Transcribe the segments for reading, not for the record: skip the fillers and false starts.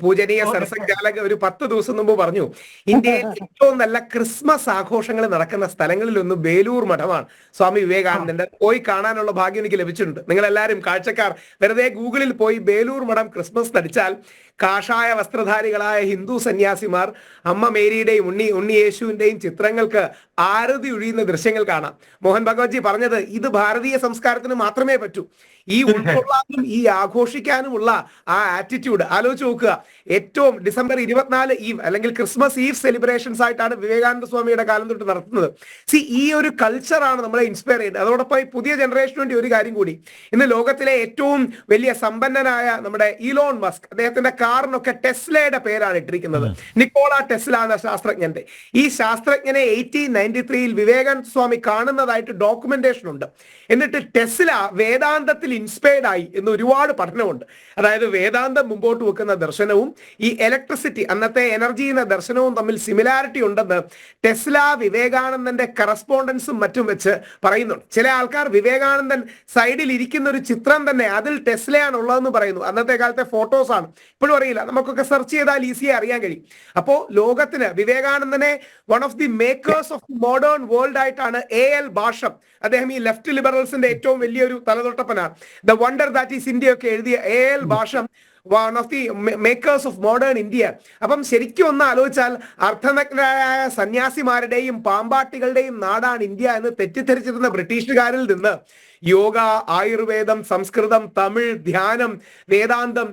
പൂജനീയ സരസംഘാലക ഒരു 10 ദിവസം മുമ്പ് പറഞ്ഞു, ഇന്ത്യയിൽ ഏറ്റവും നല്ല ക്രിസ്മസ് ആഘോഷങ്ങൾ നടക്കുന്ന സ്ഥലങ്ങളിലൊന്ന് ബേലൂർ മഠമാണ്. സ്വാമി വിവേകാനന്ദന്റെ പോയി കാണാനുള്ള ഭാഗ്യം എനിക്ക് ലഭിച്ചിട്ടുണ്ട്. നിങ്ങൾ എല്ലാവരും കാഴ്ചക്കാർ വെറുതെ ഗൂഗിളിൽ പോയി ബേലൂർ മഠം ക്രിസ്മസ് അടിച്ചാൽ കാഷായ വസ്ത്രധാരികളായ ഹിന്ദു സന്യാസിമാർ അമ്മ മേരിയുടെയും ഉണ്ണി യേശുവിന്റെയും ചിത്രങ്ങൾക്ക് ആരതി ഒഴിയുന്ന ദൃശ്യങ്ങൾ കാണാം. മോഹൻ ഭഗവത്ജി പറഞ്ഞത് ഇത് ഭാരതീയ സംസ്കാരത്തിന് മാത്രമേ പറ്റൂ. ഈ ഉൾക്കൊള്ളാനും ഈ ആഘോഷിക്കാനുമുള്ള ആ ആറ്റിറ്റ്യൂഡ് ആലോചിച്ച് നോക്കുക. ഏറ്റവും ഡിസംബർ 24 ഈവ് അല്ലെങ്കിൽ ക്രിസ്മസ് ഈവ് സെലിബ്രേഷൻസ് ആയിട്ടാണ് വിവേകാനന്ദ സ്വാമിയുടെ കാലം തൊട്ട് നടത്തുന്നത്. ഈ ഒരു കൾച്ചറാണ് നമ്മളെ ഇൻസ്പയർ ചെയ്യുന്നത്. അതോടൊപ്പം പുതിയ ജനറേഷന് വേണ്ടി ഒരു കാര്യം കൂടി, ഇന്ന് ലോകത്തിലെ ഏറ്റവും വലിയ സമ്പന്നനായ നമ്മുടെ ഇലോൺ മസ്ക്, അദ്ദേഹത്തിന്റെ കാറിനൊക്കെ ടെസ്ലയുടെ പേരാണ് ഇട്ടിരിക്കുന്നത്. നിക്കോള ടെസ്ല എന്ന ശാസ്ത്രജ്ഞന്റെ. ഈ ശാസ്ത്രജ്ഞനെ 1893 വിവേകാനന്ദ സ്വാമി കാണുന്നതായിട്ട് ഡോക്യുമെന്റേഷൻ ഉണ്ട്. എന്നിട്ട് ടെസ്ല വേദാന്തത്തിൽ ഇൻസ്പയർഡ് ആയി എന്ന് ഒരുപാട് പഠനമുണ്ട്. അതായത് വേദാന്തം മുമ്പോട്ട് വെക്കുന്ന ദർശനവും ഈ ഇലക്ട്രിസിറ്റി, അന്നത്തെ എനർജി എന്ന ദർശനവും തമ്മിൽ സിമിലാരിറ്റി ഉണ്ടെന്ന് ടെസ്ല വിവേകാനന്ദന്റെ കറസ്പോണ്ടൻസും മറ്റും വെച്ച് പറയുന്നുണ്ട്. ചില ആൾക്കാർ വിവേകാനന്ദൻ സൈഡിൽ ഇരിക്കുന്ന ഒരു ചിത്രം തന്നെ അതിൽ ടെസ്ലയാണ് ഉള്ളതെന്ന് പറയുന്നു. അന്നത്തെ കാലത്തെ ഫോട്ടോസ് ആണ്, ഇപ്പോഴും അറിയില്ല, നമുക്കൊക്കെ സെർച്ച് ചെയ്താൽ ഈസിയായി അറിയാൻ കഴിയും. അപ്പോ ലോകത്തിന് വിവേകാനന്ദനെ one of the makers of modern world ആയിട്ടാണ് A.L. ഭാഷം, അദ്ദേഹം ഈ ലെഫ്റ്റ് ലിബറൽസിന്റെ ഏറ്റവും വലിയൊരു തലതൊട്ടപ്പനാണ്. The wonder that is India ഒക്കെ എഴുതിയ A.L. Basham one of the makers of modern India. അപ്പം ശരിക്കും ഒന്ന് ആലോചിച്ചാൽ അർത്ഥനഗ്നരായ സന്യാസിമാരുടെയും പാമ്പാട്ടികളുടെയും നാടാണ് ഇന്ത്യ എന്ന് തെറ്റിദ്ധരിച്ചിരുന്ന ബ്രിട്ടീഷുകാരിൽ നിന്ന് യോഗ, ആയുർവേദം, സംസ്കൃതം, തമിഴ്, ധ്യാനം, വേദാന്തം,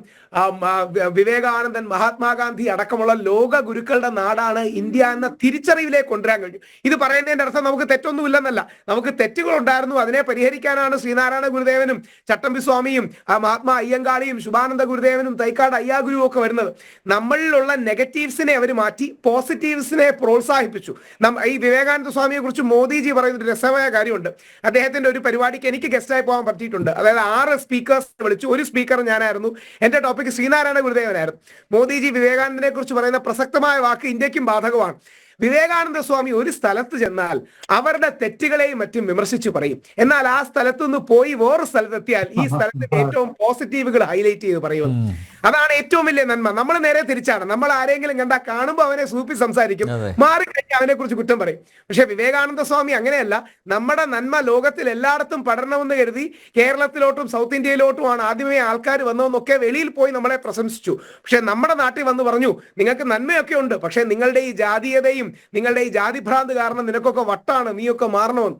വിവേകാനന്ദൻ, മഹാത്മാഗാന്ധി അടക്കമുള്ള ലോക ഗുരുക്കളുടെ നാടാണ് ഇന്ത്യ എന്ന തിരിച്ചറിവിലേക്ക് കൊണ്ടുവരാൻ കഴിഞ്ഞു. ഇത് പറയുന്നതിന്റെ അർത്ഥം നമുക്ക് തെറ്റൊന്നുമില്ലെന്നല്ല, നമുക്ക് തെറ്റുകൾ ഉണ്ടായിരുന്നു, അതിനെ പരിഹരിക്കാനാണ് ശ്രീനാരായണ ഗുരുദേവനും ചട്ടമ്പി സ്വാമിയും മഹാത്മാ അയ്യങ്കാളിയും ശുഭാനന്ദ ഗുരുദേവനും തൈക്കാട് അയ്യാഗുരുവും ഒക്കെ വരുന്നത്. നമ്മളിലുള്ള നെഗറ്റീവ്സിനെ അവർ മാറ്റി പോസിറ്റീവ്സിനെ പ്രോത്സാഹിപ്പിച്ചു. ഈ വിവേകാനന്ദ സ്വാമിയെ കുറിച്ച് മോദിജി പറയുന്ന ഒരു രസമായ കാര്യമുണ്ട്. അദ്ദേഹത്തിന്റെ ഒരു പരിപാടിക്ക് എനിക്ക് ഗസ്റ്റായി പോകാൻ പറ്റിയിട്ടുണ്ട്. അതായത് 6 സ്പീക്കേഴ്സ് വിളിച്ചു, ഒരു സ്പീക്കർ ഞാനായിരുന്നു, എന്റെ ടോപ്പിക് ശ്രീനാരായണ ഗുരുദേവനായിരുന്നു. മോദിജി വിവേകാനന്ദനെ കുറിച്ച് പറയുന്ന പ്രസക്തമായ വാക്ക് ഇന്ത്യക്കും ബാധകമാണ്. വിവേകാനന്ദ സ്വാമി ഒരു സ്ഥലത്ത് ചെന്നാൽ അവരുടെ തെറ്റുകളെയും മറ്റും വിമർശിച്ചു പറയും. എന്നാൽ ആ സ്ഥലത്തു നിന്ന് പോയി വേറൊരു സ്ഥലത്തെത്തിയാൽ ഈ സ്ഥലത്തിന്റെ ഏറ്റവും പോസിറ്റീവുകൾ ഹൈലൈറ്റ് ചെയ്ത് പറയും. അതാണ് ഏറ്റവും വലിയ നന്മ. നമ്മൾ നേരെ തിരിച്ചാണ്. നമ്മൾ ആരെങ്കിലും കണ്ടാൽ കാണുമ്പോൾ അവനെ സൂപ്പി സംസാരിക്കും, മാറിക്കഴിഞ്ഞാൽ അവനെ കുറിച്ച് കുറ്റം പറയും. പക്ഷെ വിവേകാനന്ദ സ്വാമി അങ്ങനെയല്ല. നമ്മുടെ നന്മ ലോകത്തിൽ എല്ലായിടത്തും പടരണമെന്ന് കരുതി കേരളത്തിലോട്ടും സൗത്ത് ഇന്ത്യയിലോട്ടുമാണ് ആദ്യമേ ആൾക്കാർ വന്നതെന്നൊക്കെ വെളിയിൽ പോയി നമ്മളെ പ്രശംസിച്ചു. പക്ഷെ നമ്മുടെ നാട്ടിൽ വന്ന് പറഞ്ഞു, നിങ്ങൾക്ക് നന്മയൊക്കെ ഉണ്ട്, പക്ഷെ നിങ്ങളുടെ ഈ ജാതീയതയും നിങ്ങളുടെ ഈ ജാതിഭ്രാന്ത് കാരണം നിനക്കൊക്കെ വട്ടാണ്, നീയൊക്കെ മാറണമെന്ന്.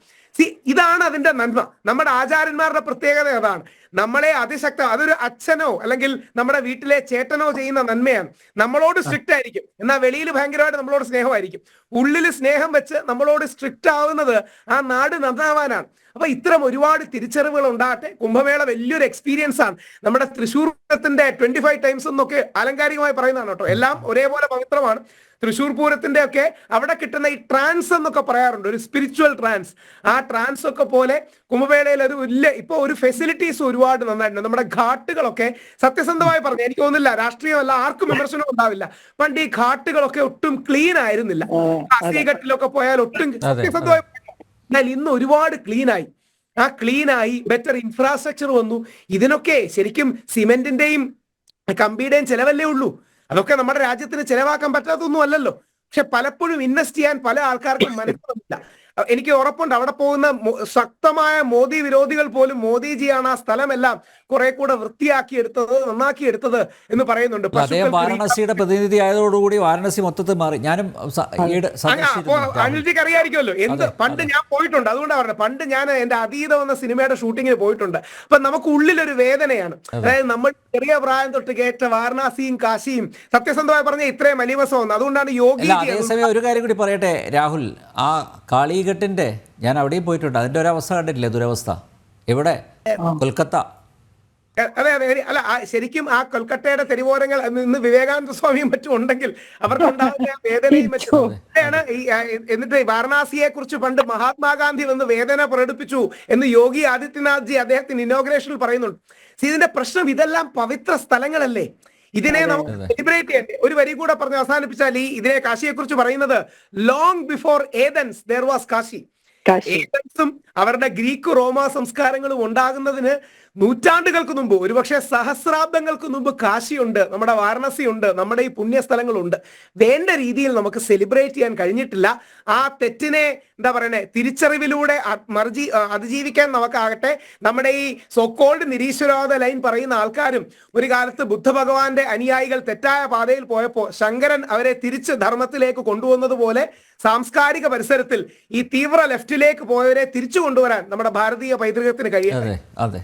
ഇതാണ് അതിന്റെ നന്മ. നമ്മുടെ ആചാര്യന്മാരുടെ പ്രത്യേകത അതാണ്. നമ്മളെ അതൊരു അച്ഛനോ അല്ലെങ്കിൽ നമ്മുടെ വീട്ടിലെ ചേട്ടനോ ചെയ്യുന്ന നന്മയാണ്. നമ്മളോട് സ്ട്രിക്റ്റ് ആയിരിക്കും, എന്നാൽ വെളിയിൽ ഭയങ്കരമായിട്ട് നമ്മളോട് സ്നേഹമായിരിക്കും. ഉള്ളിൽ സ്നേഹം വെച്ച് നമ്മളോട് സ്ട്രിക്റ്റ് ആവുന്നത് ആ നാട് നന്നാവാനാണ്. അപ്പൊ ഇത്തരം ഒരുപാട് തിരിച്ചറിവുകൾ ഉണ്ടാകട്ടെ. കുംഭമേള വലിയൊരു എക്സ്പീരിയൻസ് ആണ്. നമ്മുടെ തൃശ്ശൂർ പൂരത്തിന്റെ 25 ടൈംസ് എന്നൊക്കെ ആലങ്കാരികമായി പറയുന്നതാണ് കേട്ടോ. എല്ലാം ഒരേപോലെ പവിത്രമാണ്. തൃശ്ശൂർ പൂരത്തിന്റെ ഒക്കെ അവിടെ കിട്ടുന്ന ഈ ട്രാൻസ് എന്നൊക്കെ പറയാറുണ്ട്, ഒരു സ്പിരിച്വൽ ട്രാൻസ്. ആ ട്രാൻസ് ഒക്കെ പോലെ കുംഭമേളയിൽ ഒരു ഇപ്പൊ ഒരു ഫെസിലിറ്റീസ് ഒരുപാട് നന്നായിട്ടുണ്ട്. നമ്മുടെ ഘാട്ടുകളൊക്കെ സത്യസന്ധമായി പറഞ്ഞു, എനിക്ക് തോന്നുന്നില്ല രാഷ്ട്രീയമല്ല ആർക്കും വിമർശനം ഉണ്ടാവില്ല, പണ്ട് ഈ ഘാട്ടുകളൊക്കെ ഒട്ടും ക്ലീൻ ആയിരുന്നില്ല. ഘട്ടിലൊക്കെ പോയാൽ ഒട്ടും സത്യസന്ധമായി, എന്നാൽ ഇന്ന് ഒരുപാട് ക്ലീനായി. ആ ക്ലീനായി ബെറ്റർ ഇൻഫ്രാസ്ട്രക്ചർ വന്നു. ഇതിനൊക്കെ ശരിക്കും സിമെന്റിന്റെയും കമ്പിയുടെയും ചെലവല്ലേ ഉള്ളൂ. അതൊക്കെ നമ്മുടെ രാജ്യത്തിന് ചെലവാക്കാൻ പറ്റാത്തൊന്നും അല്ലല്ലോ. പക്ഷെ പലപ്പോഴും ഇൻവെസ്റ്റ് ചെയ്യാൻ പല ആൾക്കാർക്കും മനസ്സിലാവില്ല. എനിക്ക് ഉറപ്പുണ്ട് അവിടെ പോകുന്ന ശക്തമായ മോദി വിരോധികൾ പോലും മോദിജിയാണ് ആ സ്ഥലമെല്ലാം കുറെ കൂടെ വൃത്തിയാക്കിയെടുത്തത്, നന്നാക്കിയെടുത്തത് എന്ന് പറയുന്നുണ്ട്. വാരണസിയുടെ പ്രതിനിധി ആയതോടുകൂടി വാരണസി മൊത്തത്തിൽ മാറി. ഞാനും അനിൽജിക്ക് അറിയാമായിരിക്കുമല്ലോ. പണ്ട് ഞാൻ പോയിട്ടുണ്ട്, അതുകൊണ്ടാണ് പറഞ്ഞത്. പണ്ട് ഞാൻ എന്റെ അതീതം എന്ന സിനിമയുടെ ഷൂട്ടിങ്ങിന് പോയിട്ടുണ്ട്. അപ്പൊ നമുക്ക് ഉള്ളിലൊരു വേദനയാണ്. അതായത് നമ്മൾ ചെറിയ പ്രായം തൊട്ട് കേട്ട വാരണാസിയും കാശിയും സത്യസന്ധമായി പറഞ്ഞ ഇത്രയും മലിവസം വന്നു. അതുകൊണ്ടാണ് യോഗി. അതേസമയം ഒരു കാര്യം കൂടി പറയട്ടെ രാഹുൽ, ആ കാളിഘട്ടിന്റെ ഞാൻ അവിടെയും പോയിട്ടുണ്ട്, അതിന്റെ ഒരവസ്ഥ കണ്ടിട്ടില്ലേ? ദുരവസ്ഥ. എവിടെ? കൊൽക്കത്ത. അതെ അതെ. അല്ല, ശരിക്കും ആ കൊൽക്കത്തയുടെ തെരുവോരങ്ങൾ ഇന്ന് വിവേകാനന്ദ സ്വാമിയും മറ്റും ഉണ്ടെങ്കിൽ അവർക്കുണ്ടാകുന്ന വേദനയും മറ്റും. എന്നിട്ട് വാരണാസിയെ കുറിച്ച് പണ്ട് മഹാത്മാഗാന്ധി വന്ന് വേദന പ്രകടിപ്പിച്ചു എന്ന് യോഗി ആദിത്യനാഥ് ജി അദ്ദേഹത്തിന് ഇനോഗ്രേഷനിൽ പറയുന്നുണ്ട്. ഇതിന്റെ പ്രശ്നം ഇതെല്ലാം പവിത്ര സ്ഥലങ്ങളല്ലേ, ഇതിനെ നമുക്ക് സെലിബ്രേറ്റ് ചെയ്യണ്ടേ? ഒരു വരി കൂടെ പറഞ്ഞ് അവസാനിപ്പിച്ചാൽ ഇതിനെ കാശിയെ കുറിച്ച് പറയുന്നത്, long before Athens there was Kashi. ഏതൻസും അവരുടെ ഗ്രീക്ക് റോമ സംസ്കാരങ്ങളും ഉണ്ടാകുന്നതിന് നൂറ്റാണ്ടുകൾക്ക് മുമ്പ്, ഒരുപക്ഷെ സഹസ്രാബ്ദങ്ങൾക്ക് മുമ്പ് കാശിയുണ്ട്, നമ്മുടെ വാരണസി ഉണ്ട്, നമ്മുടെ ഈ പുണ്യസ്ഥലങ്ങളുണ്ട്. വേണ്ട രീതിയിൽ നമുക്ക് സെലിബ്രേറ്റ് ചെയ്യാൻ കഴിഞ്ഞിട്ടില്ല. ആ തെറ്റിനെ എന്താ പറയണേ, തിരിച്ചറിവിലൂടെ അതിജീവിക്കാൻ നമുക്കാകട്ടെ. നമ്മുടെ ഈ സോക്കോൾഡ് നിരീശ്വരവാദ ലൈൻ പറയുന്ന ആൾക്കാരും ഒരു കാലത്ത് ബുദ്ധഭഗവാന്റെ അനുയായികൾ തെറ്റായ പാതയിൽ പോയപ്പോൾ ശങ്കരൻ അവരെ തിരിച്ച് ധർമ്മത്തിലേക്ക് കൊണ്ടുവന്നതുപോലെ സാംസ്കാരിക പരിസരത്തിൽ ഈ തീവ്ര ലെഫ്റ്റിലേക്ക് പോയവരെ തിരിച്ചു കൊണ്ടുവരാൻ നമ്മുടെ ഭാരതീയ പൈതൃകത്തിന് കഴിയും. അതെ അതെ.